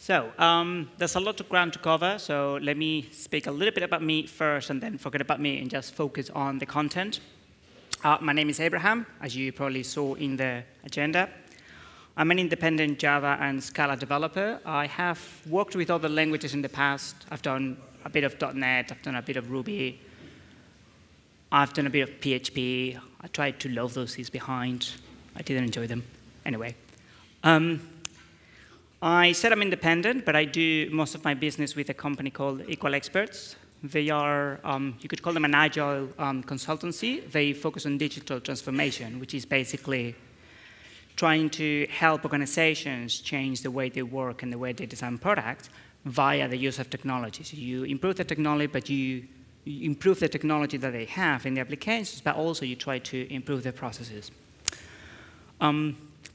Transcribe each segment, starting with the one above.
So there's a lot of ground to cover, so let me speak a little bit about me first and then forget about me and just focus on the content. My name is Abraham, as you probably saw in the agenda. I'm an independent Java and Scala developer. I have worked with other languages in the past. I've done a bit of .NET, I've done a bit of Ruby, I've done a bit of PHP. I tried to leave those things behind. I didn't enjoy them. Anyway. I said I'm independent, but I do most of my business with a company called Equal Experts. They are, you could call them an agile consultancy. They focus on digital transformation, which is basically trying to help organizations change the way they work and the way they design products via the use of technology. So you improve the technology, but you improve the technology that they have in the applications, but also you try to improve their processes.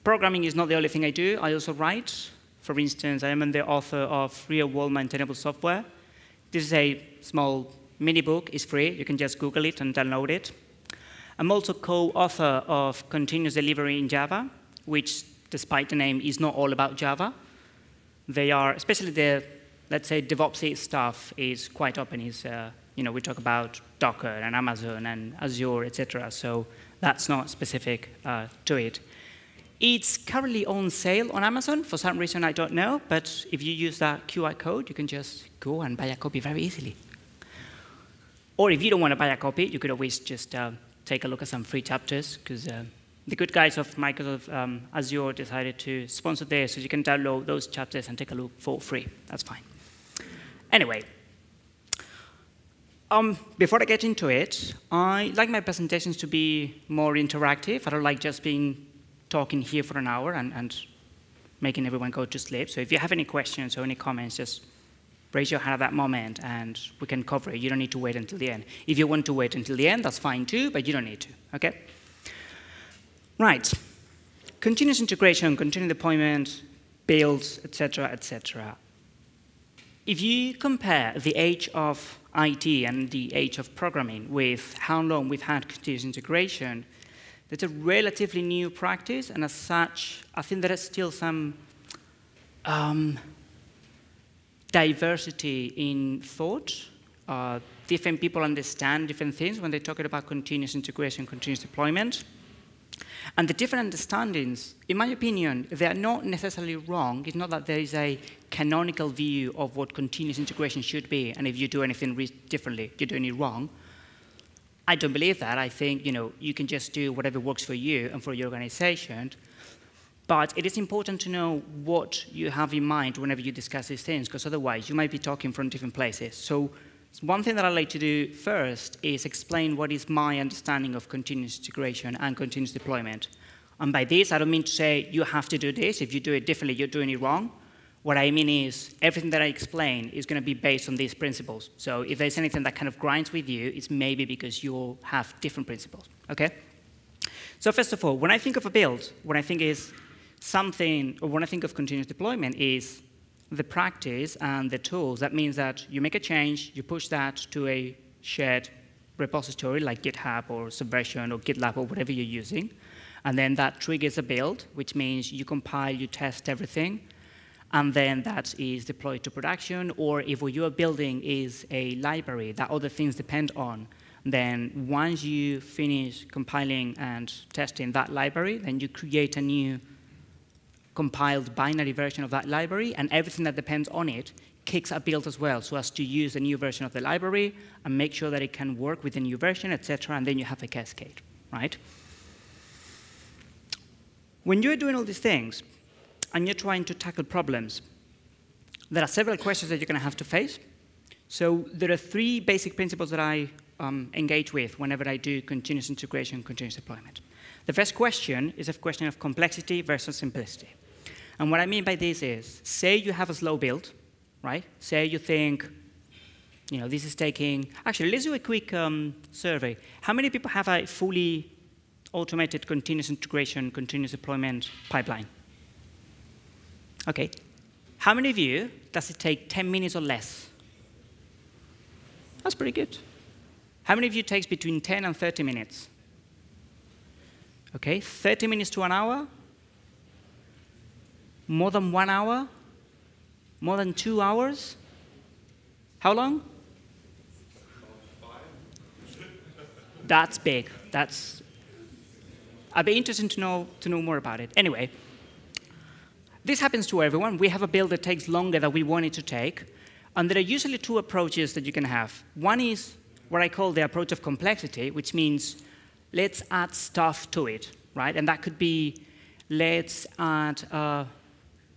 Programming is not the only thing I do. I also write. For instance, I am the author of Real-World Maintainable Software. This is a small mini book. It's free. You can just Google it and download it. I'm also co-author of Continuous Delivery in Java, which, despite the name, is not all about Java. They are, especially the, let's say, DevOpsy stuff is quite open. We talk about Docker and Amazon and Azure, etc. So that's not specific to it. It's currently on sale on Amazon. For some reason, I don't know. But if you use that QR code, you can just go and buy a copy very easily. Or if you don't want to buy a copy, you could always just take a look at some free chapters, because the good guys of Microsoft Azure decided to sponsor this, so you can download those chapters and take a look for free. That's fine. Anyway, before I get into it, I like my presentations to be more interactive. I don't like just talking here for an hour and making everyone go to sleep. So if you have any questions or any comments, just raise your hand at that moment, and we can cover it. You don't need to wait until the end. If you want to wait until the end, that's fine too, but you don't need to, OK? Right. Continuous integration, continuous deployment, builds, et cetera, et cetera. If you compare the age of IT and the age of programming with how long we've had continuous integration, that's a relatively new practice, and as such, I think there is still some diversity in thought. Different people understand different things when they're talking about continuous integration, continuous deployment. And the different understandings, in my opinion, they are not necessarily wrong. It's not that there is a canonical view of what continuous integration should be, and if you do anything differently, you're doing it wrong. I don't believe that. I think you can just do whatever works for you and for your organization. But it is important to know what you have in mind whenever you discuss these things, because otherwise you might be talking from different places. So one thing that I like to do first is explain what is my understanding of continuous integration and continuous deployment. And by this, I don't mean to say you have to do this. If you do it differently, you're doing it wrong. What I mean is everything that I explain is going to be based on these principles. So if there's anything that kind of grinds with you, it's maybe because you have different principles, OK? So first of all, when I think of a build, when I think of continuous deployment is the practice and the tools. That means that you make a change, you push that to a shared repository like GitHub or Subversion or GitLab or whatever you're using. And then that triggers a build, which means you compile, you test everything. And then that is deployed to production. Or if what you are building is a library that other things depend on, then once you finish compiling and testing that library, then you create a new compiled binary version of that library, and everything that depends on it kicks a build as well, so as to use a new version of the library and make sure that it can work with the new version, et cetera, and then you have a cascade, right? When you're doing all these things, and you're trying to tackle problems, there are several questions that you're going to have to face. So there are three basic principles that I engage with whenever I do continuous integration, continuous deployment. The first question is a question of complexity versus simplicity. And what I mean by this is, say you have a slow build, right? Say you think, this is taking, actually, let's do a quick survey. How many people have a fully automated continuous integration, continuous deployment pipeline? OK. How many of you does it take 10 minutes or less? That's pretty good. How many of you takes between 10 and 30 minutes? OK, 30 minutes to an hour? More than 1 hour? More than 2 hours? How long? That's big. I'd be interested to know more about it. Anyway, this happens to everyone. We have a build that takes longer than we want it to take. And there are usually two approaches that you can have. One is what I call the approach of complexity, which means let's add stuff to it, right? And that could be let's add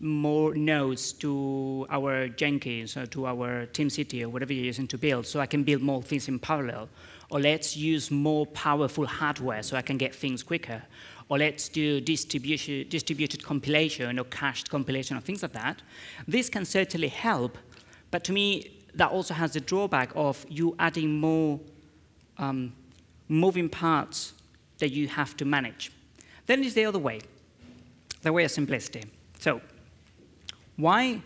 more nodes to our Jenkins or to our TeamCity or whatever you're using to build so I can build more things in parallel. Or let's use more powerful hardware so I can get things quicker. Or let's do distributed compilation or cached compilation or things like that. This can certainly help, but to me, that also has the drawback of you adding more moving parts that you have to manage. Then there's the other way, the way of simplicity. So why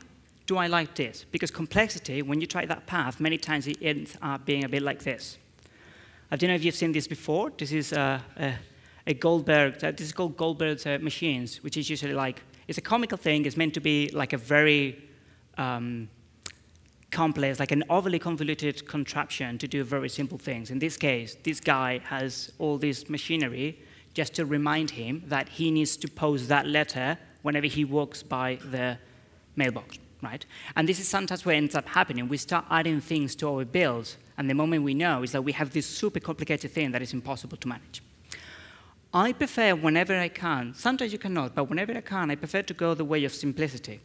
do I like this? Because complexity, when you try that path, many times it ends up being a bit like this. I don't know if you've seen this before. This is a Goldberg. This is called Goldberg's machines, which is usually like, it's a comical thing. It's meant to be like a very complex, like an overly convoluted contraption to do very simple things. In this case, this guy has all this machinery just to remind him that he needs to post that letter whenever he walks by the mailbox, right? And this is sometimes what ends up happening. We start adding things to our builds, and the moment we know is that we have this super complicated thing that is impossible to manage. I prefer, whenever I can, sometimes you cannot, but whenever I can, I prefer to go the way of simplicity.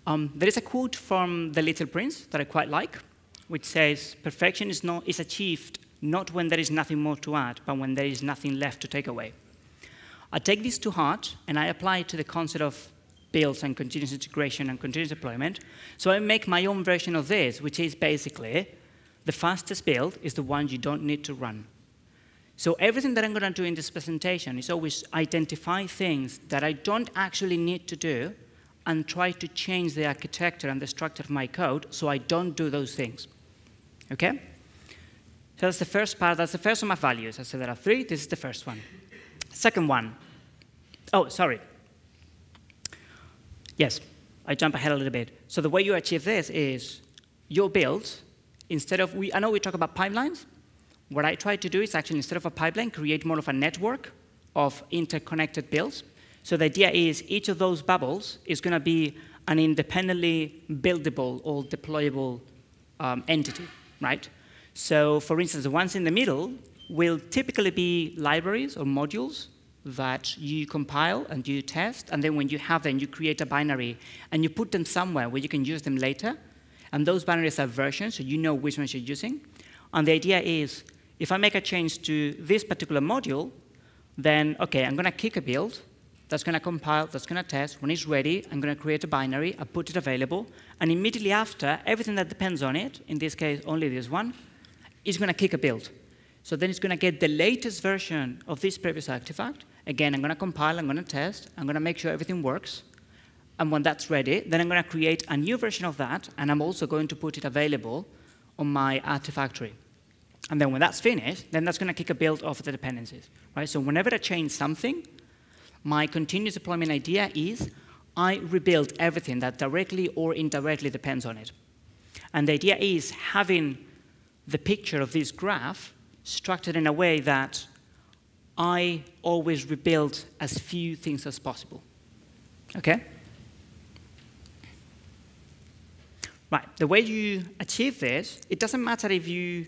There is a quote from The Little Prince that I quite like, which says, perfection is achieved not when there is nothing more to add, but when there is nothing left to take away. I take this to heart, and I apply it to the concept of builds and continuous integration and continuous deployment. So I make my own version of this, which is basically the fastest build is the one you don't need to run. So everything that I'm going to do in this presentation is always identify things that I don't actually need to do and try to change the architecture and the structure of my code so I don't do those things. OK? So that's the first part. That's the first of my values. I said there are 3. This is the first one. Second one. Oh, sorry. Yes, I jump ahead a little bit. So the way you achieve this is your builds, instead of, I know we talk about pipelines. What I try to do is actually, instead of a pipeline, create more of a network of interconnected builds. So the idea is each of those bubbles is going to be an independently buildable or deployable entity, right? So for instance, the ones in the middle will typically be libraries or modules that you compile and you test, and then when you have them, you create a binary, and you put them somewhere where you can use them later. And those binaries are versions, so you know which ones you're using. And the idea is, if I make a change to this particular module, then, OK, I'm going to kick a build. That's going to compile. That's going to test. When it's ready, I'm going to create a binary. I put it available. And immediately after, everything that depends on it, in this case, only this one, is going to kick a build. So then it's going to get the latest version of this previous artifact. Again, I'm going to compile. I'm going to test. I'm going to make sure everything works. And when that's ready, then I'm going to create a new version of that. And I'm also going to put it available on my Artifactory. And then when that's finished, then that's going to kick a build of the dependencies. Right? So whenever I change something, my continuous deployment idea is I rebuild everything that directly or indirectly depends on it. And the idea is having the picture of this graph structured in a way that I always rebuild as few things as possible. OK? Right. The way you achieve this, it doesn't matter if you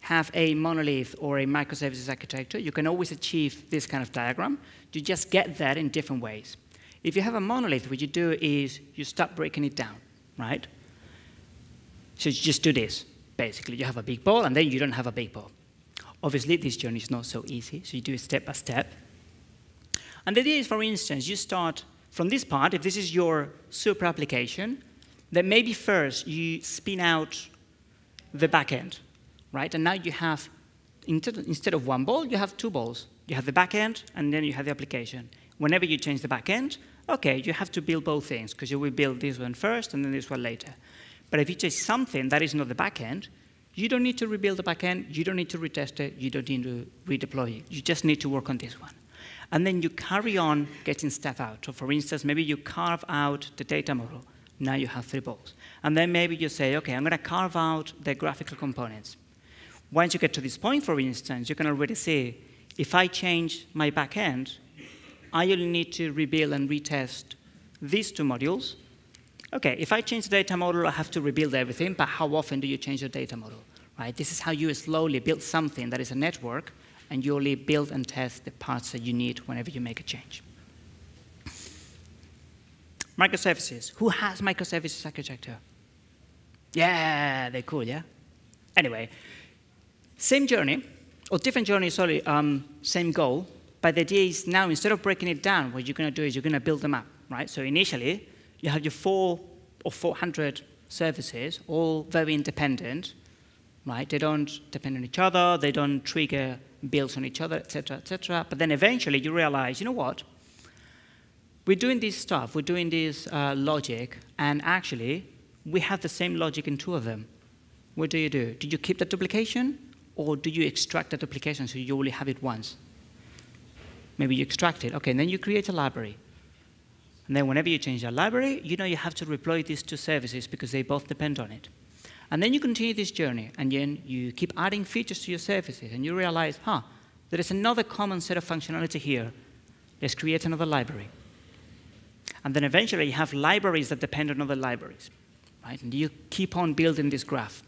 have a monolith or a microservices architecture. You can always achieve this kind of diagram. You just get there in different ways. If you have a monolith, what you do is you start breaking it down, right? So you just do this, basically. You have a big ball, and then you don't have a big ball. Obviously, this journey is not so easy, so you do it step by step. And the idea is, for instance, you start from this part. If this is your super application, then maybe first you spin out the backend. Right? And now you have, instead of one ball, you have 2 balls. You have the backend, and then you have the application. Whenever you change the backend, OK, you have to build both things, because you will build this one first and then this one later. But if you change something that is not the backend, you don't need to rebuild the backend. You don't need to retest it. You don't need to redeploy it. You just need to work on this one. And then you carry on getting stuff out. So for instance, maybe you carve out the data model. Now you have 3 balls. And then maybe you say, OK, I'm going to carve out the graphical components. Once you get to this point, for instance, you can already see, if I change my backend, I only need to rebuild and retest these 2 modules. OK, if I change the data model, I have to rebuild everything. But how often do you change your data model? Right? This is how you slowly build something that is a network, and you only build and test the parts that you need whenever you make a change. Microservices. Who has microservices architecture? Yeah, they're cool, yeah? Anyway, same journey, or different journey, sorry, same goal. But the idea is now, instead of breaking it down, what you're going to do is you're going to build them up, right? So initially, you have your 400 or 400 services, all very independent, right? They don't depend on each other. They don't trigger builds on each other, et cetera, et cetera. But then eventually, you realize, you know what? We're doing this stuff. We're doing this logic. And actually, we have the same logic in 2 of them. What do? Do you keep the duplication? Or do you extract the duplication so you only have it once? Maybe you extract it. OK, and then you create a library. And then whenever you change that library, you know you have to deploy these 2 services because they both depend on it. And then you continue this journey. And then you keep adding features to your services. And you realize, there is another common set of functionality here. Let's create another library. And then eventually, you have libraries that depend on other libraries. Right? And you keep on building this graph.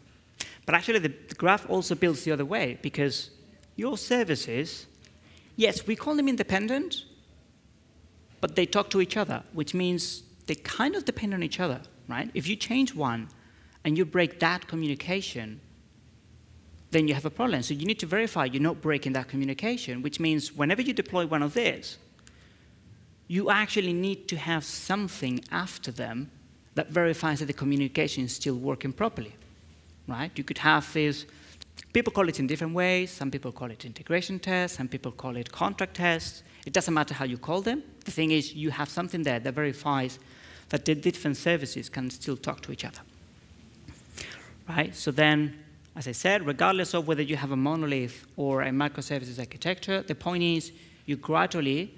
But actually, the graph also builds the other way, because your services, yes, we call them independent, but they talk to each other, which means they kind of depend on each other. Right? If you change one and you break that communication, then you have a problem. So you need to verify you're not breaking that communication, which means whenever you deploy one of these, you actually need to have something after them that verifies that the communication is still working properly. Right? You could have this, people call it in different ways. Some people call it integration tests. Some people call it contract tests. It doesn't matter how you call them. The thing is, you have something there that verifies that the different services can still talk to each other. Right? So then, as I said, regardless of whether you have a monolith or a microservices architecture, the point is you gradually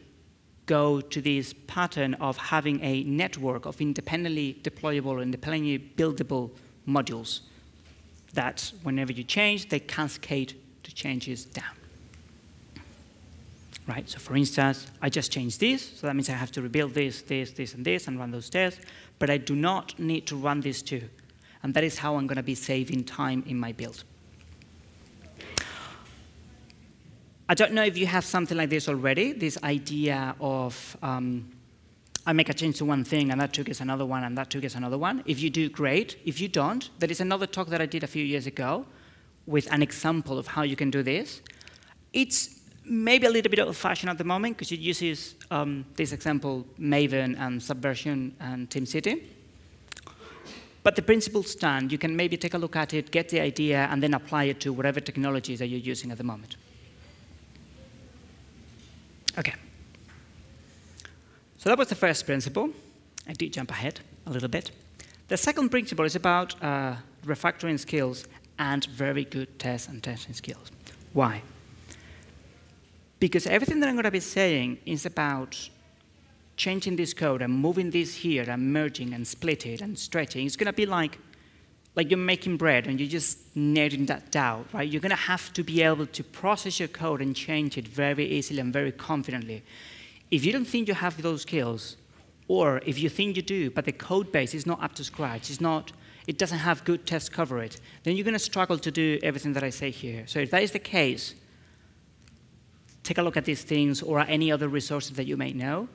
go to this pattern of having a network of independently deployable, independently buildable modules that whenever you change, they cascade the changes down. Right? So for instance, I just changed this, so that means I have to rebuild this, and this, and run those tests, but I do not need to run these 2. And that is how I'm going to be saving time in my build. I don't know if you have something like this already, this idea of I make a change to one thing, and that triggers another one, and that triggers another one. If you do, great. If you don't, there is another talk that I did a few years ago with an example of how you can do this. It's maybe a little bit old-fashioned at the moment, because it uses this example, Maven and Subversion and TeamCity. But the principles stand. You can maybe take a look at it, get the idea, and then apply it to whatever technologies that you're using at the moment. OK. So that was the first principle. I did jump ahead a little bit. The second principle is about refactoring skills and very good test and testing skills. Why? Because everything that I'm going to be saying is about changing this code and moving this here and merging and split it and stretching. It's going to be like you're making bread and you're just kneading that dough, right? You're going to have to be able to process your code and change it very easily and very confidently. If you don't think you have those skills, or if you think you do, but the code base is not up to scratch, it doesn't have good test coverage, then you're going to struggle to do everything that I say here. So if that is the case, take a look at these things or any other resources that you may know.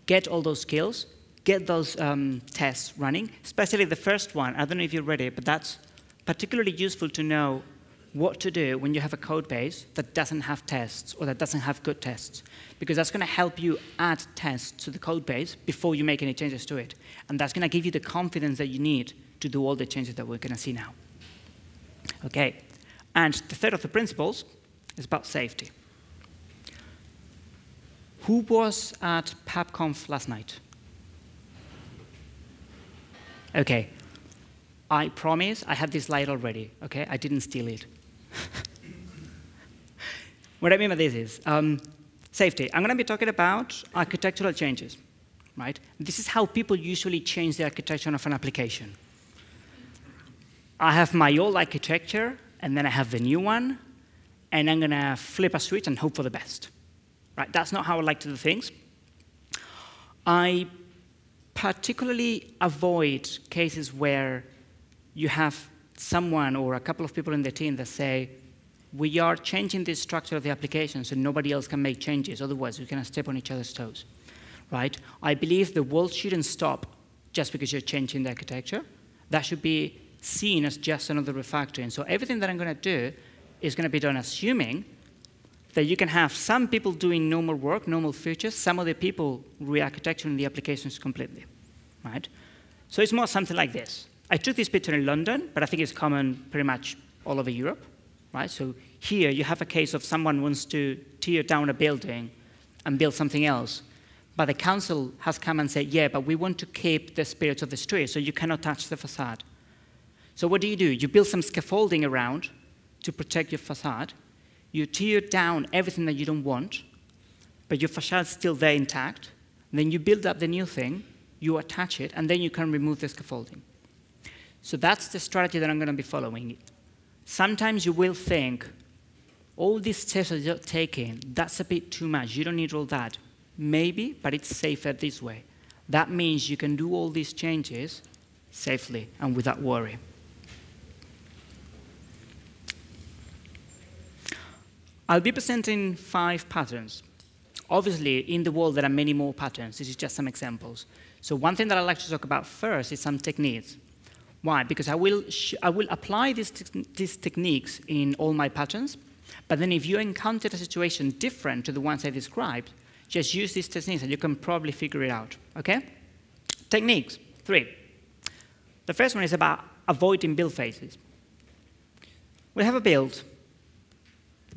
Get all those skills. Get those tests running, especially the first one. I don't know if you're ready, but that's particularly useful to know what to do when you have a code base that doesn't have tests or that doesn't have good tests, because that's going to help you add tests to the code base before you make any changes to it. And that's going to give you the confidence that you need to do all the changes that we're going to see now. OK. And the third of the principles is about safety. Who was at PubConf last night? OK. I promise I had this slide already. OK? I didn't steal it. What I mean by this is safety. I'm going to be talking about architectural changes. right? This is how people usually change the architecture of an application. I have my old architecture, and then I have the new one, and I'm going to flip a switch and hope for the best. Right? That's not how I like to do things. I particularly avoid cases where you have someone or a couple of people in the team that say, we are changing the structure of the application so nobody else can make changes, otherwise we're going to step on each other's toes. Right? I believe the world shouldn't stop just because you're changing the architecture. That should be seen as just another refactoring. So everything that I'm going to do is going to be done assuming that you can have some people doing normal work, normal features, some other people re-architecturing the applications completely. Right? So it's more something like this. I took this picture in London, but I think it's common pretty much all over Europe. Right? So here you have a case of someone wants to tear down a building and build something else. But the council has come and said, yeah, but we want to keep the spirit of the street, so you cannot touch the facade. So what do? You build some scaffolding around to protect your facade. You tear down everything that you don't want, but your facade's still there intact. And then you build up the new thing, you attach it, and then you can remove the scaffolding. So that's the strategy that I'm going to be following. Sometimes you will think, all these steps that you're taking, that's a bit too much. You don't need all that. Maybe, but it's safer this way. That means you can do all these changes safely and without worry. I'll be presenting 5 patterns. Obviously, in the world, there are many more patterns. This is just some examples. So one thing that I'd like to talk about first is some techniques. Why? Because I will apply these techniques in all my patterns, but then if you encounter a situation different to the ones I described, just use these techniques and you can probably figure it out, okay? Techniques, 3. The first one is about avoiding build phases. We have a build.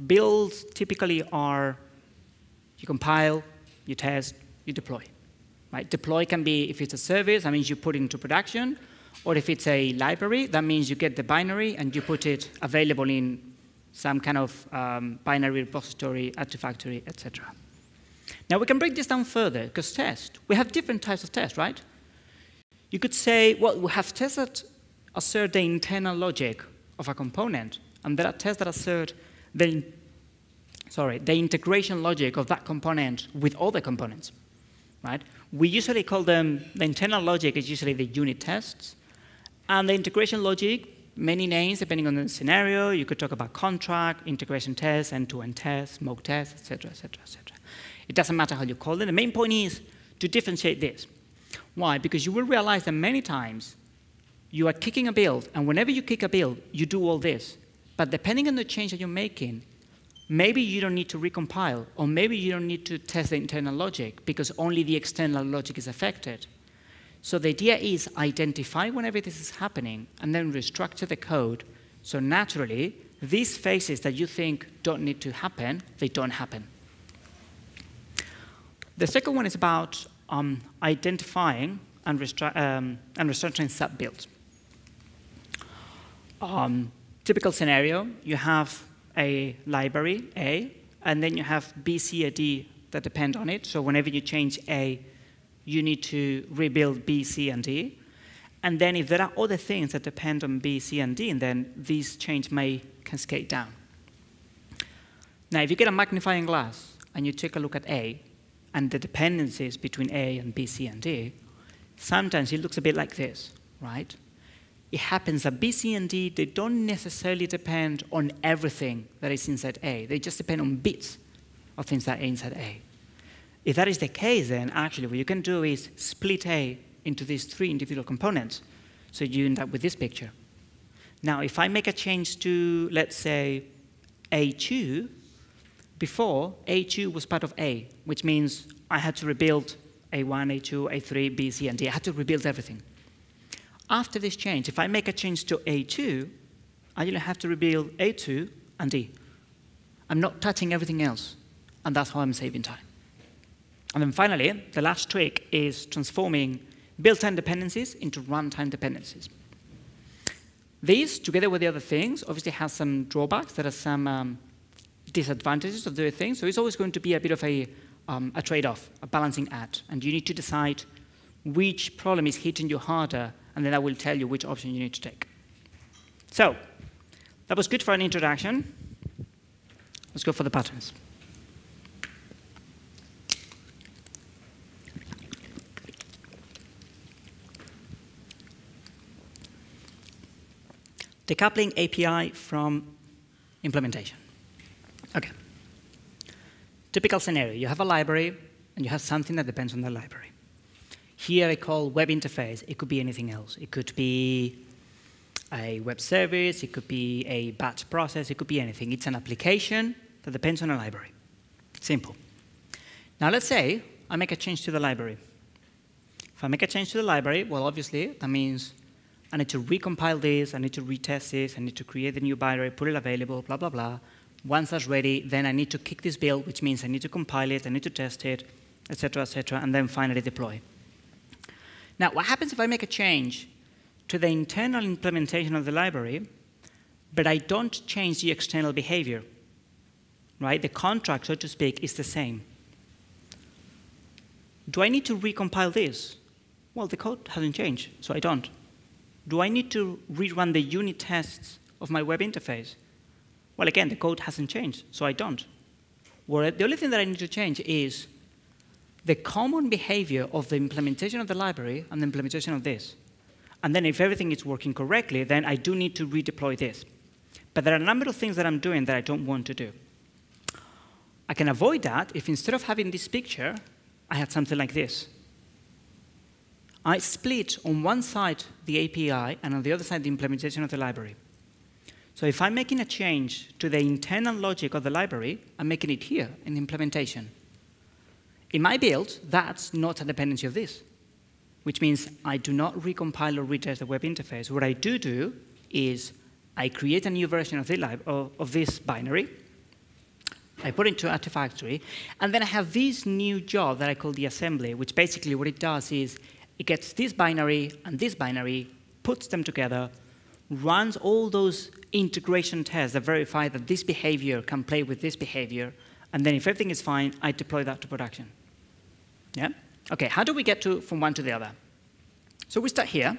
Builds typically are, you compile, you test, you deploy. Right? Deploy can be, if it's a service, that means you put it into production, or if it's a library, that means you get the binary and you put it available in some kind of binary repository, Artifactory, etc. Now, we can break this down further, because test, we have different types of tests, right? You could say, well, we have tests that assert the internal logic of a component, and there are tests that assert the integration logic of that component with other components, right? We usually call them, the internal logic is usually the unit tests, and the integration logic, many names depending on the scenario. You could talk about contract, integration tests, end-to-end tests, smoke tests, etc., etc., etc. It doesn't matter how you call them. The main point is to differentiate this. Why? Because you will realize that many times you are kicking a build, and whenever you kick a build, you do all this. But depending on the change that you're making, maybe you don't need to recompile, or maybe you don't need to test the internal logic because only the external logic is affected. So the idea is identify whenever this is happening and then restructure the code. So naturally, these phases that you think don't need to happen, they don't happen. The second one is about identifying and restructuring sub-builds. Typical scenario, you have a library, A, and then you have B, C, and D that depend on it. So whenever you change A, you need to rebuild B, C, and D. And then if there are other things that depend on B, C, and D, then these change may cascade down. Now, if you get a magnifying glass and you take a look at A and the dependencies between A and B, C, and D, sometimes it looks a bit like this, right? It happens that B, C, and D, they don't necessarily depend on everything that is inside A. They just depend on bits of things that are inside A. If that is the case, then actually what you can do is split A into these 3 individual components. So you end up with this picture. Now, if I make a change to, let's say, A2, before, A2 was part of A, which means I had to rebuild A1, A2, A3, B, C, and D. I had to rebuild everything. After this change, if I make a change to A2, I only have to rebuild A2 and D. I'm not touching everything else, and that's how I'm saving time. And then finally, the last trick is transforming built-time dependencies into runtime dependencies. These, together with the other things, obviously have some drawbacks. There are some disadvantages of doing things. So it's always going to be a bit of a a trade-off, a balancing act, and you need to decide which problem is hitting you harder, and then that will tell you which option you need to take. So that was good for an introduction. Let's go for the patterns. Decoupling API from implementation. OK. Typical scenario. You have a library, and you have something that depends on the library. Here I call web interface. It could be anything else. It could be a web service. It could be a batch process. It could be anything. It's an application that depends on a library. Simple. Now let's say I make a change to the library. If I make a change to the library, well, obviously, that means I need to recompile this, I need to retest this, I need to create the new binary, put it available, blah, blah, blah. Once that's ready, then I need to kick this build, which means I need to compile it, I need to test it, et cetera, and then finally deploy. Now, what happens if I make a change to the internal implementation of the library, but I don't change the external behavior? Right? The contract, so to speak, is the same. Do I need to recompile this? Well, the code hasn't changed, so I don't. Do I need to rerun the unit tests of my web interface? Well, again, the code hasn't changed, so I don't. Well, the only thing that I need to change is the common behavior of the implementation of the library and the implementation of this. And then if everything is working correctly, then I do need to redeploy this. But there are a number of things that I'm doing that I don't want to do. I can avoid that if instead of having this picture, I had something like this. I split on one side the API and on the other side the implementation of the library. So if I'm making a change to the internal logic of the library, I'm making it here in the implementation. In my build, that's not a dependency of this, which means I do not recompile or retest the web interface. What I do is I create a new version of, of this binary, I put it into Artifactory, and then I have this new job that I call the assembly, which basically what it does is it gets this binary and this binary, puts them together, runs all those integration tests that verify that this behavior can play with this behavior, and then if everything is fine, I deploy that to production. Yeah? OK, how do we get from one to the other? So we start here.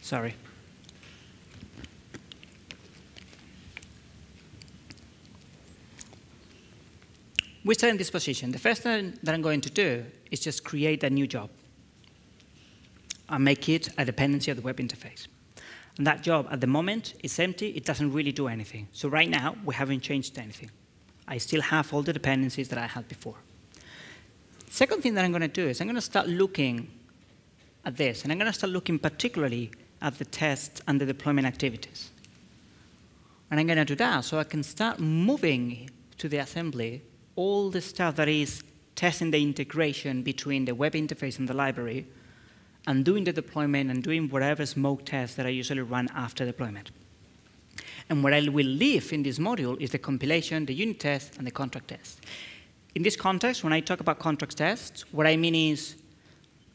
Sorry. We start in this position. The first thing that I'm going to do is just create a new job and make it a dependency of the web interface. And that job, at the moment, is empty. It doesn't really do anything. So right now, we haven't changed anything. I still have all the dependencies that I had before. Second thing that I'm going to do is I'm going to start looking at this. And I'm going to start looking particularly at the tests and the deployment activities. And I'm going to do that so I can start moving to the assembly all the stuff that is testing the integration between the web interface and the library, and doing the deployment and doing whatever smoke tests that I usually run after deployment. And what I will leave in this module is the compilation, the unit test, and the contract test. In this context, when I talk about contract tests, what I mean is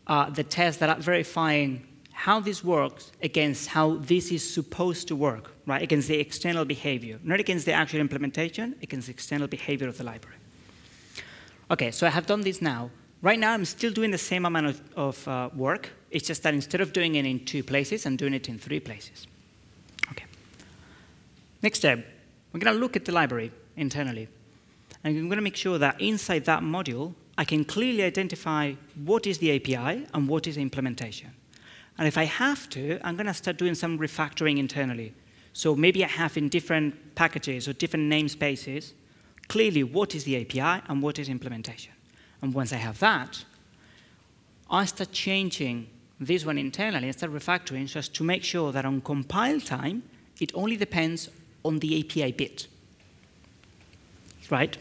the tests that are verifying how this works against how this is supposed to work, right? Against the external behavior, not against the actual implementation, against the external behavior of the library. OK, so I have done this now. Right now, I'm still doing the same amount of work. It's just that instead of doing it in 2 places, I'm doing it in 3 places. OK. Next step, we're going to look at the library internally. And I'm going to make sure that inside that module, I can clearly identify what is the API and what is the implementation. And if I have to, I'm going to start doing some refactoring internally. So maybe I have in different packages or different namespaces, clearly what is the API and what is implementation. And once I have that, I start changing this one internally. I start refactoring so as to make sure that on compile time, it only depends on the API bit. Right?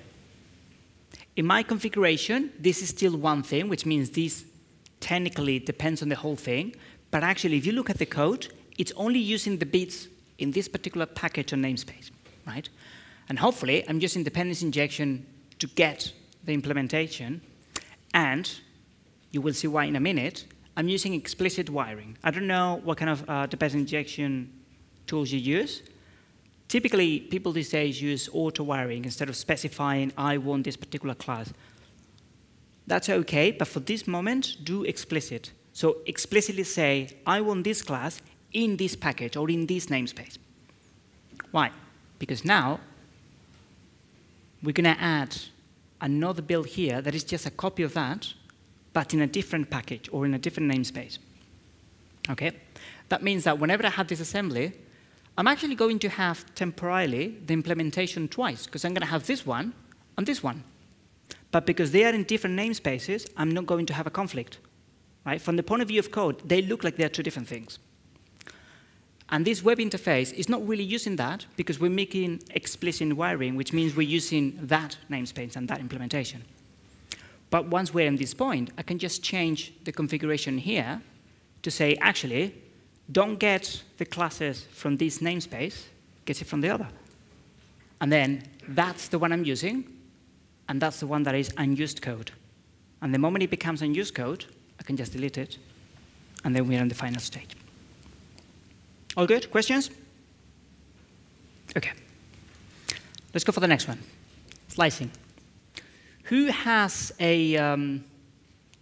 In my configuration, this is still one thing, which means this technically depends on the whole thing. But actually, if you look at the code, it's only using the bits in this particular package or namespace. Right? And hopefully, I'm using dependency injection to get the implementation. And you will see why in a minute. I'm using explicit wiring. I don't know what kind of dependency injection tools you use. Typically, people these days use auto-wiring instead of specifying, I want this particular class. That's OK, but for this moment, do explicit. So explicitly say, I want this class in this package or in this namespace. Why? Because now we're going to add another build here that is just a copy of that, but in a different package or in a different namespace. Okay? That means that whenever I have this assembly, I'm actually going to have temporarily the implementation twice, because I'm going to have this one and this one. But because they are in different namespaces, I'm not going to have a conflict. Right? From the point of view of code, they look like they're two different things. And this web interface is not really using that because we're making explicit wiring, which means we're using that namespace and that implementation. But once we're in this point, I can just change the configuration here to say, actually, don't get the classes from this namespace, get it from the other. And then that's the one I'm using, and that's the one that is unused code. And the moment it becomes unused code, I can just delete it, and then we're in the final state. All good? Questions? OK. Let's go for the next one. Slicing. Who has a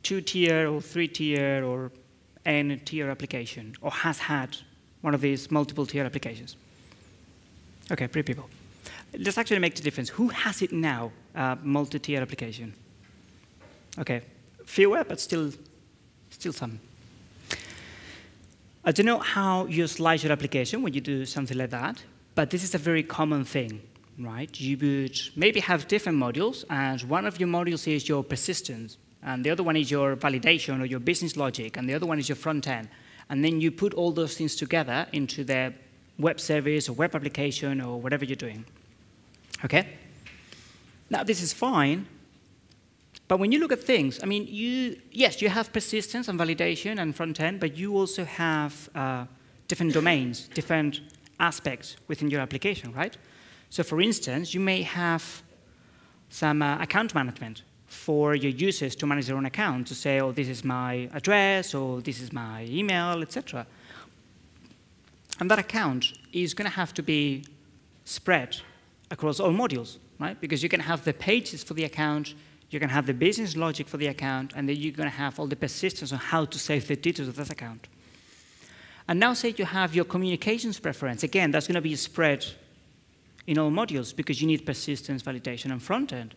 2-tier or 3-tier or N-tier application, or has had one of these multiple-tier applications? OK, 3 people. Let's actually make the difference. Who has it now, multi-tier application? OK, fewer, but still some. I don't know how you slice your application when you do something like that, but this is a very common thing, right? You would maybe have different modules, and one of your modules is your persistence, and the other one is your validation or your business logic, and the other one is your front end. And then you put all those things together into the web service or web application or whatever you're doing. OK? Now, this is fine. But when you look at things, I mean, yes, you have persistence and validation and front end, but you also have different domains, different aspects within your application, right? So for instance, you may have some account management for your users to manage their own account, to say, oh, this is my address, or this is my email, etc. And that account is going to have to be spread across all modules, right? Because you can have the pages for the account, you can have the business logic for the account, and then you're going to have all the persistence on how to save the details of that account. And now say you have your communications preference. Again, that's going to be spread in all modules because you need persistence, validation, and front end.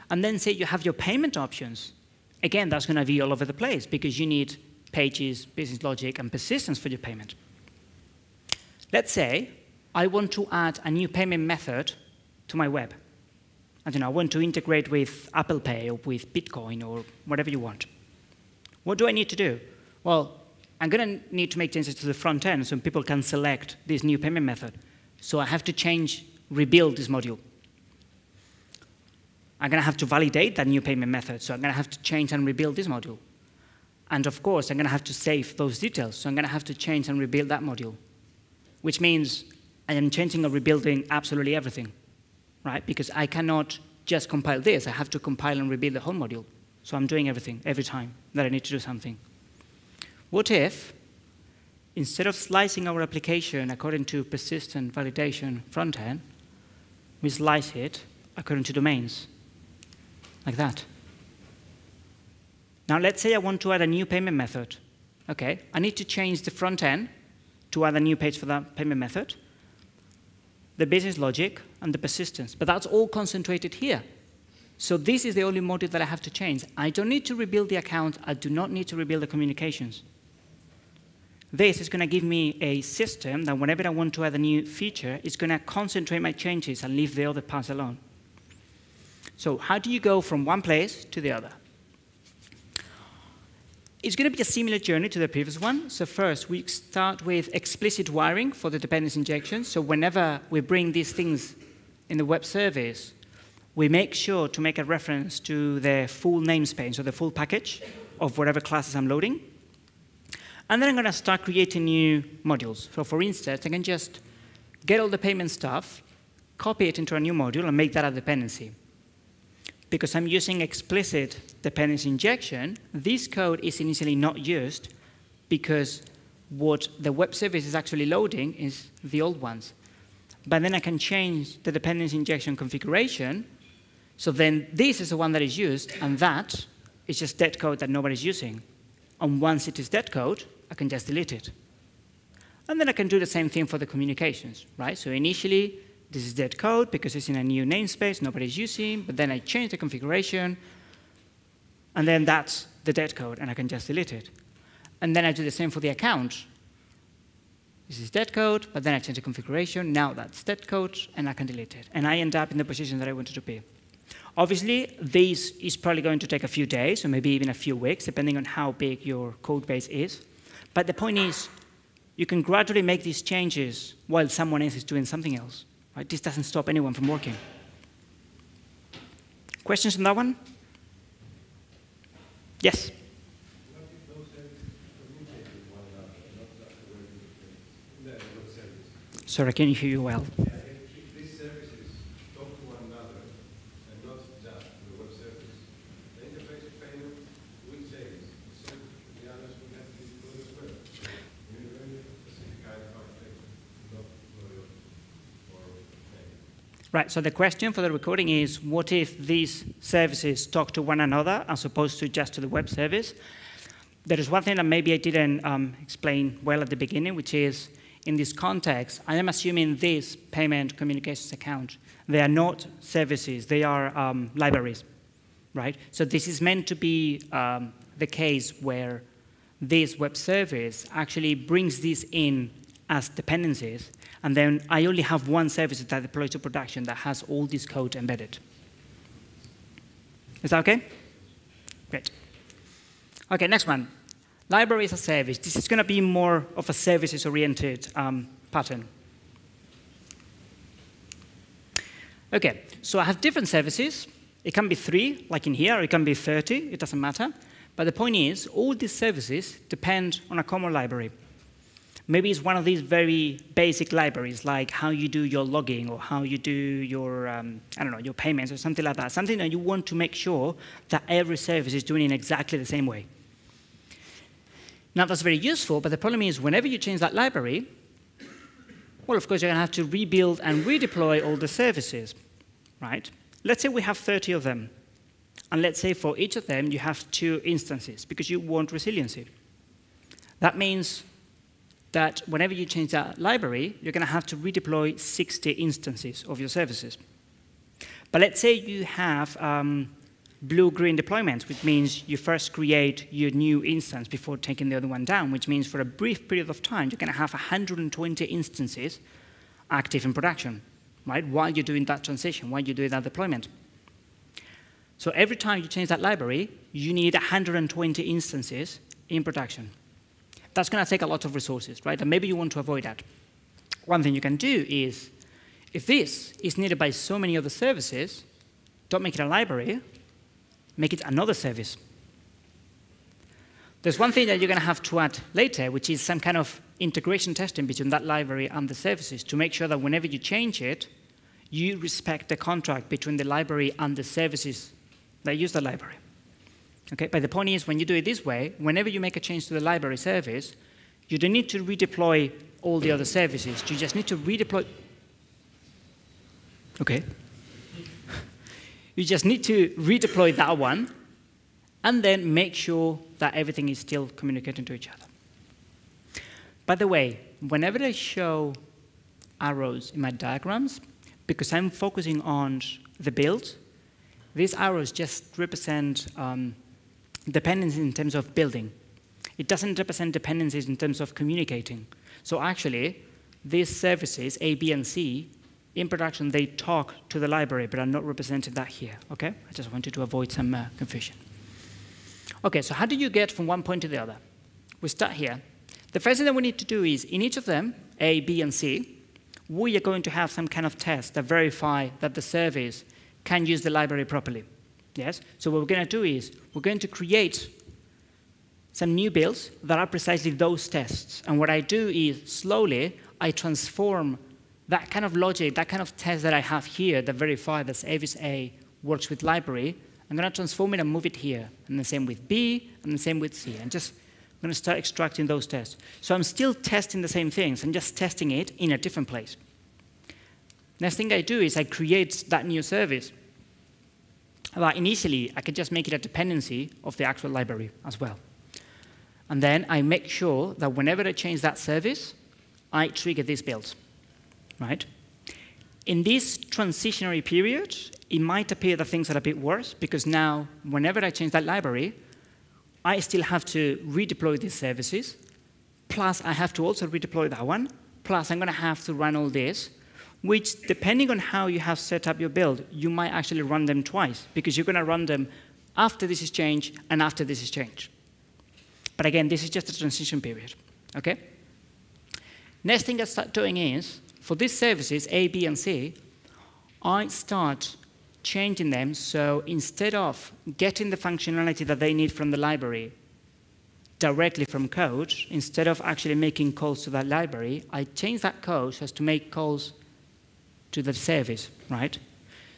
And then say you have your payment options. Again, that's going to be all over the place because you need pages, business logic, and persistence for your payment. Let's say I want to add a new payment method to my web. I don't know, I want to integrate with Apple Pay or with Bitcoin or whatever you want. What do I need to do? Well, I'm going to need to make changes to the front end so people can select this new payment method. So I have to rebuild this module. I'm going to have to validate that new payment method. So I'm going to have to change and rebuild this module. And of course, I'm going to have to save those details. So I'm going to have to change and rebuild that module, which means I am changing or rebuilding absolutely everything. Right? Because I cannot just compile this. I have to compile and rebuild the whole module. So I'm doing everything every time that I need to do something. What if, instead of slicing our application according to persistent validation front end, we slice it according to domains, like that? Now, let's say I want to add a new payment method. OK, I need to change the front end to add a new page for that payment method, the business logic, and the persistence. But that's all concentrated here. So this is the only module that I have to change. I don't need to rebuild the account. I do not need to rebuild the communications. This is going to give me a system that whenever I want to add a new feature, it's going to concentrate my changes and leave the other parts alone. So how do you go from one place to the other? It's going to be a similar journey to the previous one. So first, we start with explicit wiring for the dependency injection. So whenever we bring these things in the web service, we make sure to make a reference to the full namespace, or the full package of whatever classes I'm loading. And then I'm going to start creating new modules. So for instance, I can just get all the payment stuff, copy it into a new module, and make that a dependency. Because I'm using explicit dependency injection, this code is initially not used because what the web service is actually loading is the old ones. but then I can change the dependency injection configuration. So then this is the one that is used, and that is just dead code that nobody's using. And once it is dead code, I can just delete it. And then I can do the same thing for the communications, right? So initially, this is dead code because it's in a new namespace nobody's using, but then I change the configuration, and then that's the dead code, and I can just delete it. And then I do the same for the account. This is dead code, but then I change the configuration. Now that's dead code, and I can delete it. And I end up in the position that I wanted to be. Obviously, this is probably going to take a few days, or maybe even a few weeks, depending on how big your code base is. But the point is, you can gradually make these changes while someone else is doing something else. Right? This doesn't stop anyone from working. Questions on that one? Yes? Sorry, I can't hear you well. If these services talk to one another and not just to the web service, the interface of payment will change. So the others will have to be good as well. We need a specific kind of architecture, not loyal or payment. Right, so the question for the recording is, what if these services talk to one another as opposed to just to the web service? There is one thing that maybe I didn't explain well at the beginning, which is, in this context, I am assuming this payment communications account, they are not services, they are libraries, right? So this is meant to be the case where this web service actually brings this in as dependencies, and then I only have one service that deploys to production that has all this code embedded. Is that okay? Great. Okay, next one. Library as a service. This is going to be more of a services-oriented pattern. OK, so I have different services. It can be 3, like in here, or it can be 30. It doesn't matter. But the point is, all these services depend on a common library. Maybe it's one of these very basic libraries, like how you do your logging or how you do your, I don't know, your payments or something like that. Something that you want to make sure that every service is doing it in exactly the same way. Now, that's very useful, but the problem is whenever you change that library, well, of course, you're going to have to rebuild and redeploy all the services, right? Let's say we have 30 of them. And let's say for each of them, you have 2 instances, because you want resiliency. That means that whenever you change that library, you're going to have to redeploy 60 instances of your services. But let's say you have blue-green deployments, which means you first create your new instance before taking the other one down, which means for a brief period of time, you're going to have 120 instances active in production, right, while you're doing that transition, while you're doing that deployment. So every time you change that library, you need 120 instances in production. That's going to take a lot of resources, right? And maybe you want to avoid that. One thing you can do is, if this is needed by so many other services, don't make it a library, make it another service. There's one thing that you're going to have to add later, which is some kind of integration testing between that library and the services to make sure that whenever you change it, you respect the contract between the library and the services that use the library. Okay? But the point is, when you do it this way, whenever you make a change to the library service, you don't need to redeploy all the other services. You just need to redeploy. Okay. You just need to redeploy that one, and then make sure that everything is still communicating to each other. By the way, whenever I show arrows in my diagrams, because I'm focusing on the build, these arrows just represent dependencies in terms of building. It doesn't represent dependencies in terms of communicating. So actually, these services, A, B, and C, in production, they talk to the library, but I'm not representing that here, okay? I just wanted to avoid some confusion. Okay, so how do you get from one point to the other? We start here. The first thing that we need to do is, in each of them, A, B, and C, we are going to have some kind of test that verify that the service can use the library properly, yes? So what we're going to do is, we're going to create some new builds that are precisely those tests. And what I do is, slowly, I transform that kind of logic, that kind of test that I have here that verify that service A works with library, I'm going to transform it and move it here. And the same with B, and the same with C. And just I'm going to start extracting those tests. So I'm still testing the same things. I'm just testing it in a different place. Next thing I do is I create that new service. But initially, I could just make it a dependency of the actual library as well. And then I make sure that whenever I change that service, I trigger this build, right? In this transitionary period, it might appear that things are a bit worse, because now, whenever I change that library, I still have to redeploy these services, plus I have to also redeploy that one, plus I'm going to have to run all this, which, depending on how you have set up your build, you might actually run them twice, because you're going to run them after this is changed and after this is changed. But again, this is just a transition period, okay? Next thing I start doing is, for these services, A, B, and C, I start changing them, so instead of getting the functionality that they need from the library directly from code, instead of actually making calls to that library, I change that code so as to make calls to the service, right?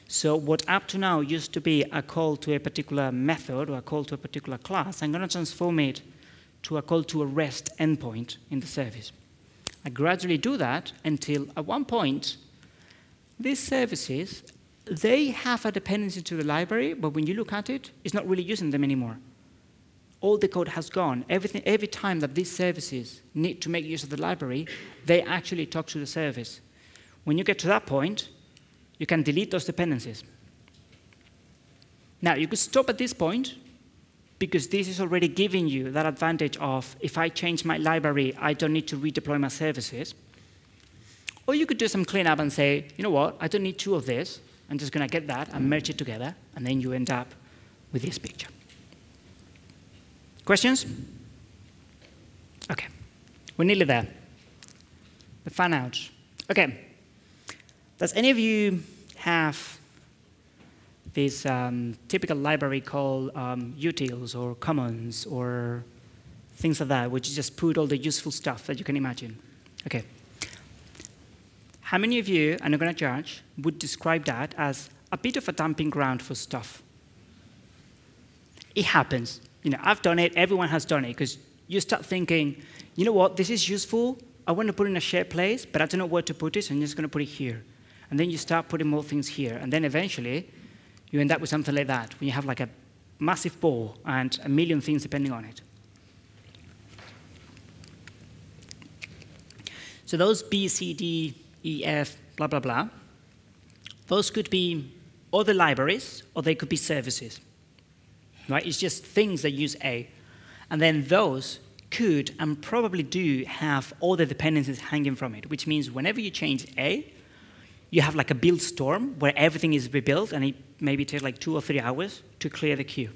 So what up to now used to be a call to a particular method or a call to a particular class, I'm going to transform it to a call to a REST endpoint in the service. I gradually do that until at one point, these services, they have a dependency to the library, but when you look at it, it's not really using them anymore. All the code has gone. Every time that these services need to make use of the library, they actually talk to the service. When you get to that point, you can delete those dependencies. Now, you could stop at this point, because this is already giving you that advantage of, if I change my library, I don't need to redeploy my services. Or you could do some cleanup and say, you know what, I don't need two of this. I'm just going to get that and merge it together, and then you end up with this picture. Questions? OK. We're nearly there. The fan out. OK. Does any of you have this typical library called utils or commons or things like that, which you just put all the useful stuff that you can imagine? OK. How many of you, and I'm going to judge, would describe that as a bit of a dumping ground for stuff? It happens. You know, I've done it. Everyone has done it. Because you start thinking, you know what, this is useful. I want to put it in a shared place, but I don't know where to put it, so I'm just going to put it here. And then you start putting more things here. And then eventually, you end up with something like that, when you have like a massive ball and a million things depending on it. So those B, C, D, E, F, blah, blah, blah, those could be other libraries, or they could be services. Right? It's just things that use A. And then those could and probably do have all the dependencies hanging from it, which means whenever you change A, you have like a build storm where everything is rebuilt, and it maybe takes like 2 or 3 hours to clear the queue.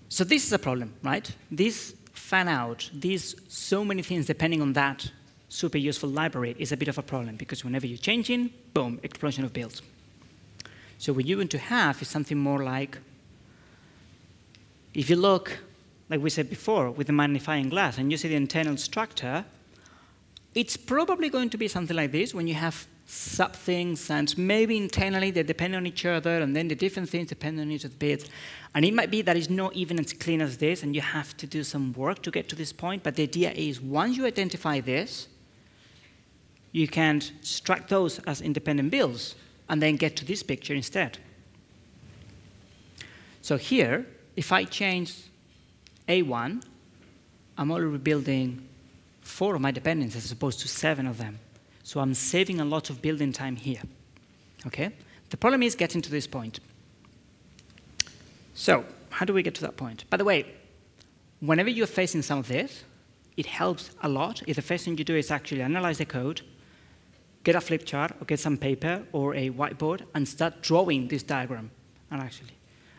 So this is a problem, right? This fan out, these so many things depending on that super useful library is a bit of a problem, because whenever you're changing, boom, explosion of builds. So what you want to have is something more like, if you look, like we said before, with the magnifying glass, and you see the internal structure, it's probably going to be something like this, when you have sub-things, and maybe internally they depend on each other, and then the different things depend on each of the bits. And it might be that it's not even as clean as this, and you have to do some work to get to this point. But the idea is, once you identify this, you can extract those as independent builds, and then get to this picture instead. So here, if I change A1, I'm already rebuilding 4 of my dependencies as opposed to 7 of them. So I'm saving a lot of building time here. Okay? The problem is getting to this point. So how do we get to that point? By the way, whenever you're facing some of this, it helps a lot if the first thing you do is actually analyze the code, get a flip chart, or get some paper or a whiteboard, and start drawing this diagram,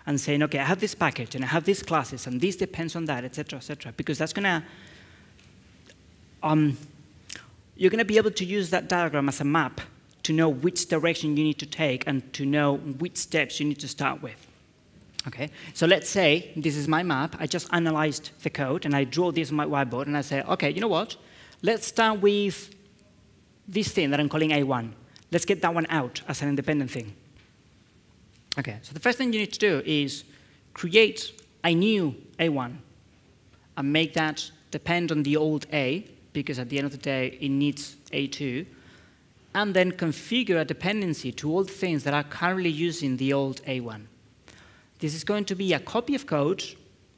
and saying, OK, I have this package, and I have these classes, and this depends on that, et cetera, because that's going to you're going to be able to use that diagram as a map to know which direction you need to take and to know which steps you need to start with. Okay? So let's say this is my map. I just analyzed the code, and I draw this on my whiteboard, and I say, OK, you know what? Let's start with this thing that I'm calling A1. Let's get that one out as an independent thing. OK, so the first thing you need to do is create a new A1 and make that depend on the old A, because at the end of the day, it needs A2. and then configure a dependency to all the things that are currently using the old A1. This is going to be a copy of code,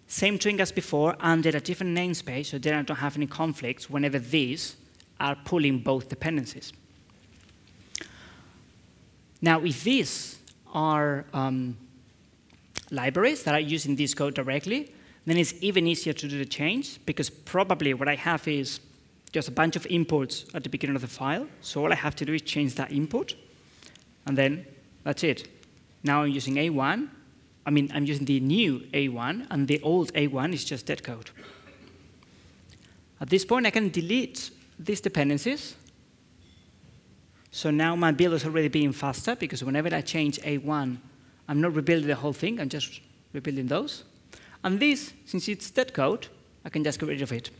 same string as before, under a different namespace, so then I don't have any conflicts whenever these are pulling both dependencies. Now, if these are libraries that are using this code directly, then it's even easier to do the change, because probably what I have is just a bunch of imports at the beginning of the file. So all I have to do is change that import, and then that's it. Now I'm using A1. I'm using the new A1, and the old A1 is just dead code. At this point, I can delete these dependencies. So now my build is already being faster, because whenever I change A1, I'm not rebuilding the whole thing. I'm just rebuilding those. And this, since it's dead code, I can just get rid of it.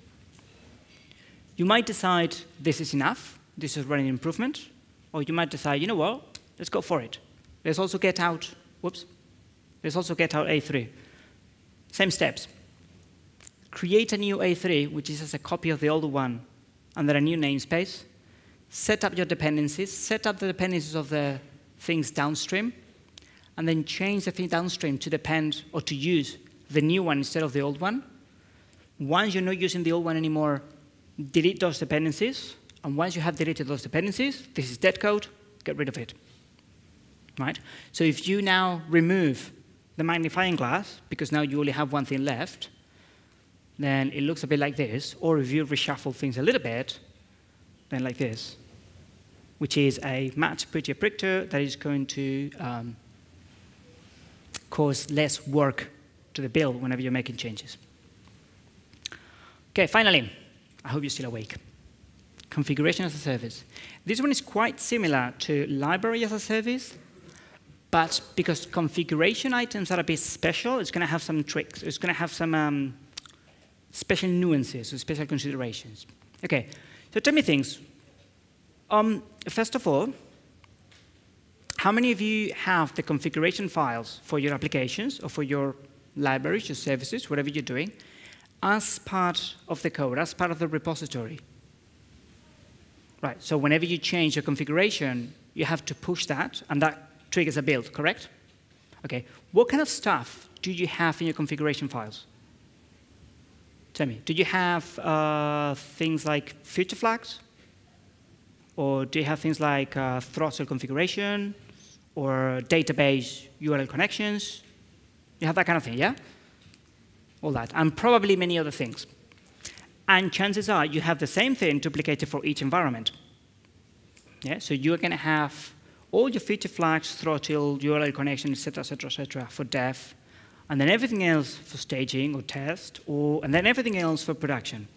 You might decide this is enough. This is running improvement. Or you might decide, you know what? Let's go for it. Let's also get out, let's also get out A3. Same steps. Create a new A3, which is as a copy of the old one, under a new namespace. Set up your dependencies. Set up the dependencies of the things downstream. And then change the thing downstream to depend or to use the new one instead of the old one. Once you're not using the old one anymore, delete those dependencies. And once you have deleted those dependencies, this is dead code, get rid of it. Right? So if you now remove the magnifying glass, because now you only have one thing left, then it looks a bit like this. Or if you reshuffle things a little bit, then like this, which is a much prettier picture that is going to cause less work to the build whenever you're making changes. OK, finally, I hope you're still awake. Configuration as a service. This one is quite similar to library as a service, but because configuration items are a bit special, it's going to have some tricks. It's going to have some special nuances or special considerations. OK, so tell me things. First of all, how many of you have the configuration files for your applications or for your libraries, your services, whatever you're doing, as part of the code, as part of the repository? Right, so whenever you change your configuration, you have to push that, and that triggers a build, correct? OK, what kind of stuff do you have in your configuration files? Tell me, do you have things like feature flags? Or do you have things like throttle configuration or database URL connections? You have that kind of thing, yeah? All that, and probably many other things. And chances are you have the same thing duplicated for each environment. Yeah? So you're going to have all your feature flags, throttle, URL connection, et cetera, for dev, and then everything else for staging or test, and then everything else for production.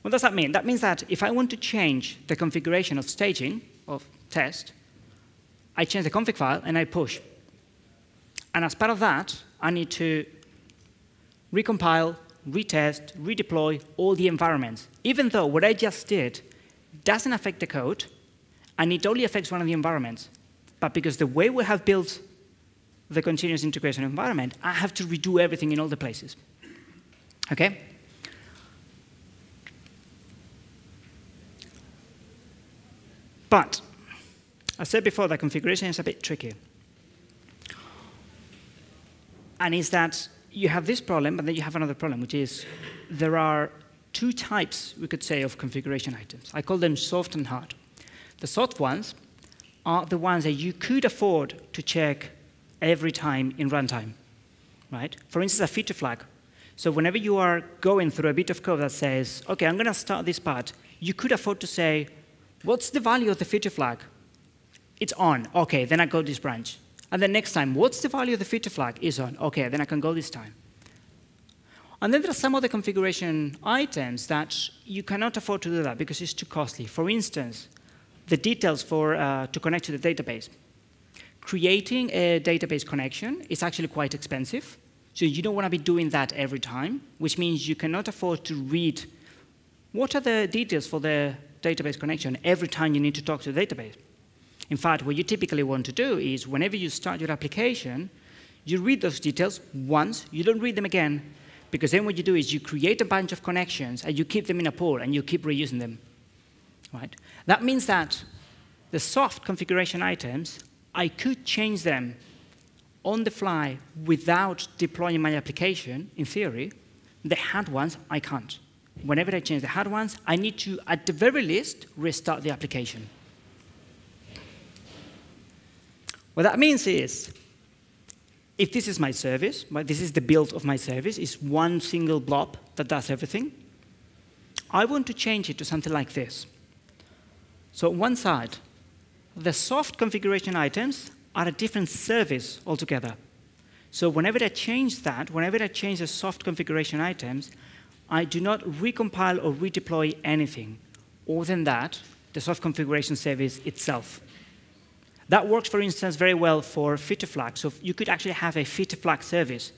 What does that mean? That means that if I want to change the configuration of staging, of test, I change the config file and I push. And as part of that, I need to recompile, retest, redeploy all the environments. Even though what I just did doesn't affect the code, and it only affects one of the environments. But because the way we have built the continuous integration environment, I have to redo everything in all the places. OK? But I said before that configuration is a bit tricky. And it's that you have this problem, but then you have another problem, which is there are two types, we could say, of configuration items. I call them soft and hard. The soft ones are the ones that you could afford to check every time in runtime, right? For instance, a feature flag. So whenever you are going through a bit of code that says, OK, I'm going to start this part, you could afford to say, what's the value of the feature flag? It's on. OK, then I go this branch. And then next time, what's the value of the feature flag? Is on. OK, then I can go this time. And then there are some other configuration items that you cannot afford to do that because it's too costly. For instance, the details to connect to the database. Creating a database connection is actually quite expensive. So you don't want to be doing that every time, which means you cannot afford to read what are the details for the database connection every time you need to talk to the database. In fact, what you typically want to do is whenever you start your application, you read those details once, you don't read them again, because then what you do is you create a bunch of connections and you keep them in a pool and you keep reusing them. right? That means that the soft configuration items, I could change them on the fly without deploying my application, in theory. The hard ones, I can't. Whenever I change the hard ones, I need to, at the very least, restart the application. What that means is, if this is my service, this is the build of my service, it's one single blob that does everything, I want to change it to something like this. So on one side, the soft configuration items are a different service altogether. So whenever I change that, whenever I change the soft configuration items, I do not recompile or redeploy anything. Other than that, the soft configuration service itself. That works, for instance, very well for feature flags. So you could actually have a feature flag service.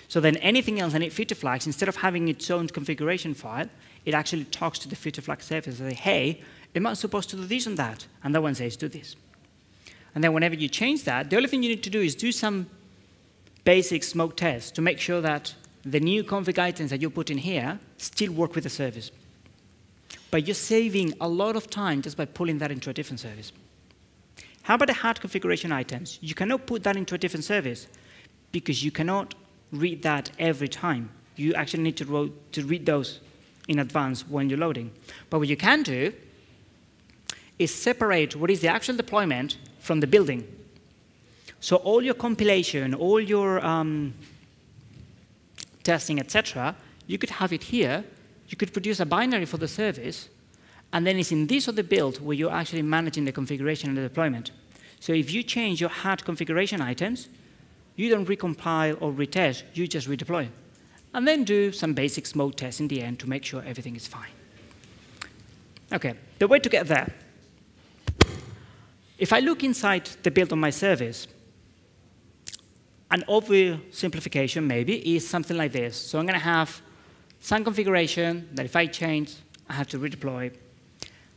So then anything else that needs feature flags, instead of having its own configuration file, it actually talks to the feature flag service and says, hey, am I supposed to do this and that? And that one says, do this. And then whenever you change that, the only thing you need to do is do some basic smoke tests to make sure that the new config items that you put in here still work with the service. But you're saving a lot of time just by pulling that into a different service. How about the hard configuration items? You cannot put that into a different service because you cannot read that every time. You actually need to read those in advance when you're loading. But what you can do is separate what is the actual deployment from the building. So all your compilation, all your testing, etc., you could have it here. You could produce a binary for the service, and then it's in this other build where you're actually managing the configuration and the deployment. So if you change your hard configuration items, you don't recompile or retest, you just redeploy. And then do some basic smoke tests in the end to make sure everything is fine. OK, the way to get there. If I look inside the build of my service, an obvious simplification maybe is something like this. So I'm going to have some configuration that if I change, I have to redeploy.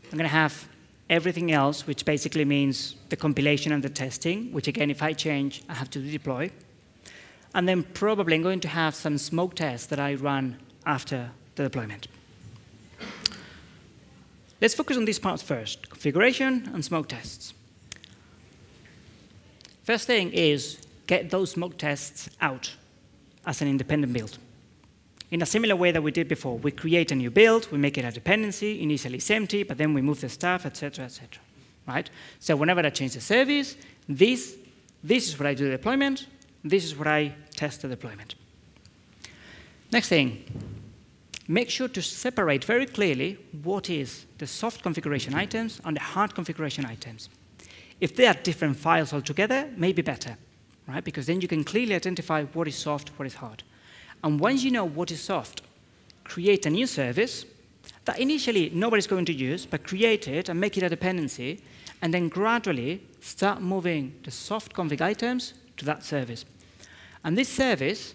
I'm going to have everything else, which basically means the compilation and the testing, which again, if I change, I have to redeploy. And then probably I'm going to have some smoke tests that I run after the deployment. Let's focus on these parts first, configuration and smoke tests. First thing is get those smoke tests out as an independent build. In a similar way that we did before, we create a new build, we make it a dependency, initially it's empty, but then we move the stuff, etc., etc. Right? So whenever I change the service, this is what I do the deployment, this is what I test the deployment. Next thing, make sure to separate very clearly what is the soft configuration items and the hard configuration items. If they are different files altogether, maybe better, right? Because then you can clearly identify what is soft, what is hard. And once you know what is soft, create a new service that initially nobody's going to use, but create it and make it a dependency, and then gradually start moving the soft config items to that service. And this service,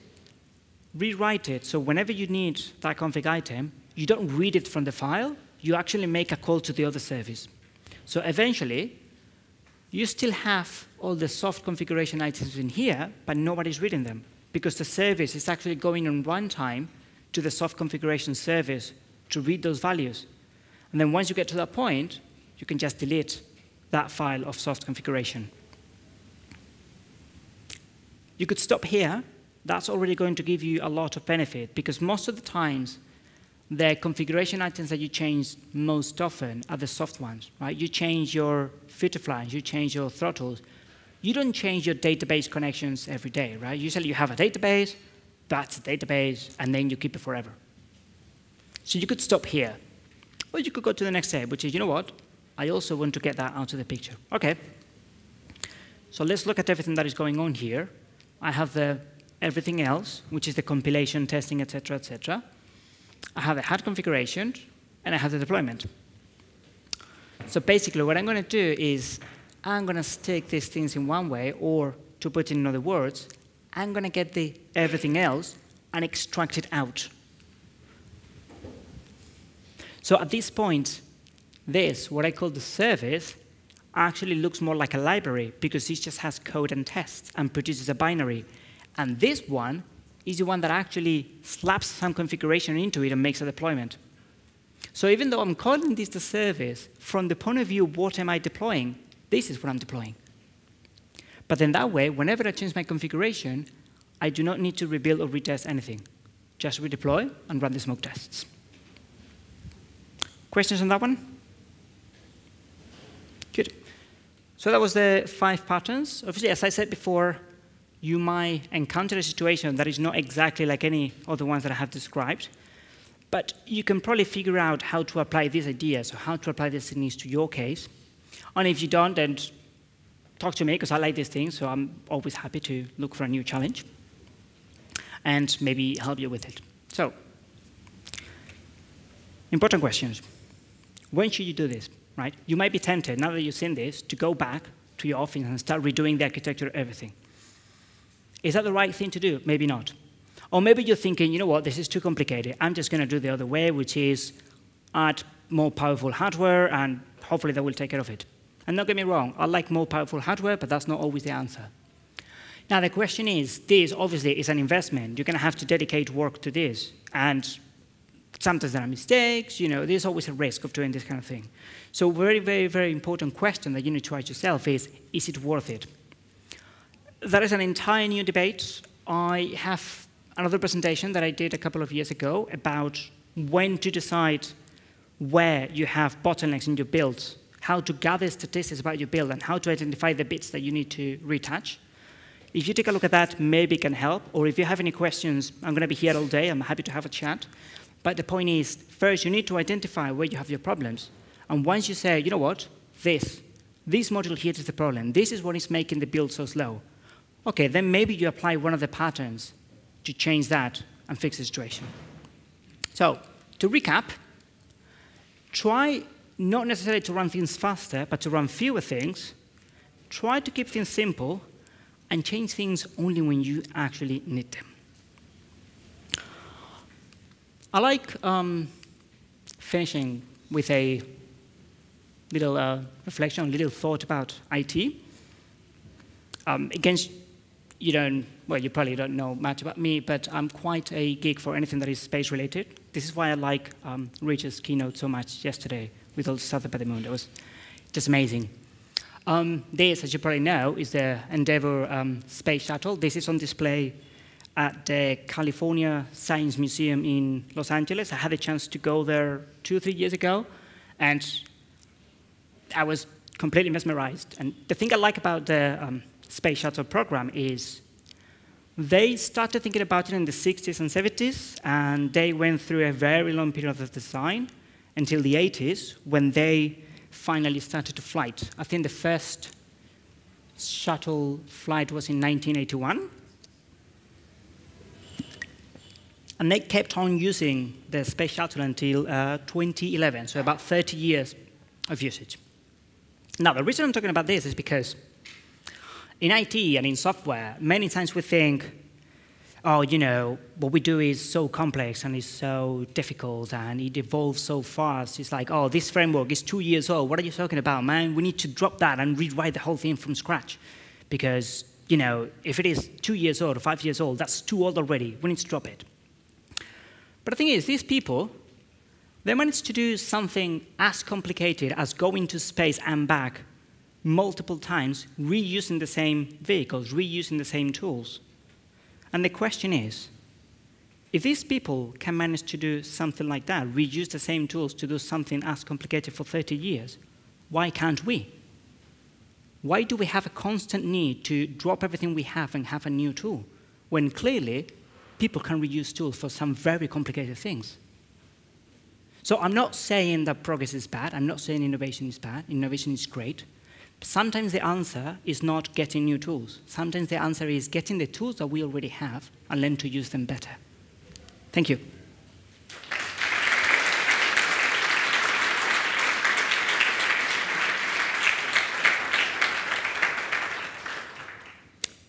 rewrite it so whenever you need that config item, you don't read it from the file, you actually make a call to the other service. So eventually, you still have all the soft configuration items in here, but nobody's reading them, because the service is actually going on runtime to the soft configuration service to read those values. And then once you get to that point, you can just delete that file of soft configuration. You could stop here. That's already going to give you a lot of benefit, because most of the times, the configuration items that you change most often are the soft ones, right? You change your feature flags, you change your throttles. You don't change your database connections every day, right? Usually you have a database, that's a database, and then you keep it forever. So you could stop here. Or you could go to the next step, which is, you know what? I also want to get that out of the picture. OK. So let's look at everything that is going on here. I have the everything else, which is the compilation, testing, et cetera, et cetera. I have the hard configuration, and I have the deployment. So basically, what I'm going to do is I'm going to stick these things in one way, or to put it in other words, I'm going to get the everything else and extract it out. So at this point, this, what I call the service, actually looks more like a library, because it just has code and tests and produces a binary. And this one is the one that actually slaps some configuration into it and makes a deployment. So even though I'm calling this the service, from the point of view of what am I deploying, this is what I'm deploying. But then that way, whenever I change my configuration, I do not need to rebuild or retest anything. Just redeploy and run the smoke tests. Questions on that one? Good. So that was the 5 patterns. Obviously, as I said before, you might encounter a situation that is not exactly like any other ones that I have described. But you can probably figure out how to apply these ideas or how to apply these techniques to your case. And if you don't, then talk to me, because I like these things, so I'm always happy to look for a new challenge and maybe help you with it. So, important questions. When should you do this, right? You might be tempted, now that you've seen this, to go back to your office and start redoing the architecture of everything. Is that the right thing to do? Maybe not. Or maybe you're thinking, you know what, this is too complicated. I'm just going to do the other way, which is add more powerful hardware, and hopefully that will take care of it. And don't get me wrong, I like more powerful hardware, but that's not always the answer. Now, the question is, this obviously is an investment. You're going to have to dedicate work to this. And sometimes there are mistakes. You know, there's always a risk of doing this kind of thing. So very, very, very important question that you need to ask yourself is it worth it? That is an entire new debate. I have another presentation that I did a couple of years ago about when to decide where you have bottlenecks in your build, how to gather statistics about your build, and how to identify the bits that you need to retouch. If you take a look at that, maybe it can help. Or if you have any questions, I'm going to be here all day. I'm happy to have a chat. But the point is, first, you need to identify where you have your problems. And once you say, you know what, this module here is the problem. This is what is making the build so slow. OK, then maybe you apply one of the patterns to change that and fix the situation. So to recap, try not necessarily to run things faster, but to run fewer things. Try to keep things simple, and change things only when you actually need them. I like finishing with a little reflection, a little thought about IT. Against, well, you probably don't know much about me, but I'm quite a geek for anything that is space-related. This is why I like Rich's keynote so much yesterday with all the stuff about the moon. It was just amazing. This, as you probably know, is the Endeavour space shuttle. This is on display at the California Science Museum in Los Angeles. I had a chance to go there 2 or 3 years ago, and I was completely mesmerized. And the thing I like about the space shuttle program is they started thinking about it in the 60s and 70s, and they went through a very long period of design until the 80s, when they finally started to flight. I think the first shuttle flight was in 1981. And they kept on using the space shuttle until 2011, so about 30 years of usage. Now, the reason I'm talking about this is because in IT and in software, many times we think, oh, what we do is so complex and is so difficult and it evolves so fast. It's like, oh, this framework is 2 years old. What are you talking about, man? We need to drop that and rewrite the whole thing from scratch. Because, if it is 2 years old or 5 years old, that's too old already. We need to drop it. But the thing is, these people, they managed to do something as complicated as going to space and back multiple times, reusing the same vehicles, reusing the same tools. And the question is, if these people can manage to do something like that, reuse the same tools to do something as complicated for 30 years, why can't we? Why do we have a constant need to drop everything we have and have a new tool, when clearly people can reuse tools for some very complicated things? So I'm not saying that progress is bad. I'm not saying innovation is bad. Innovation is great. Sometimes the answer is not getting new tools. Sometimes the answer is getting the tools that we already have and learn to use them better. Thank you.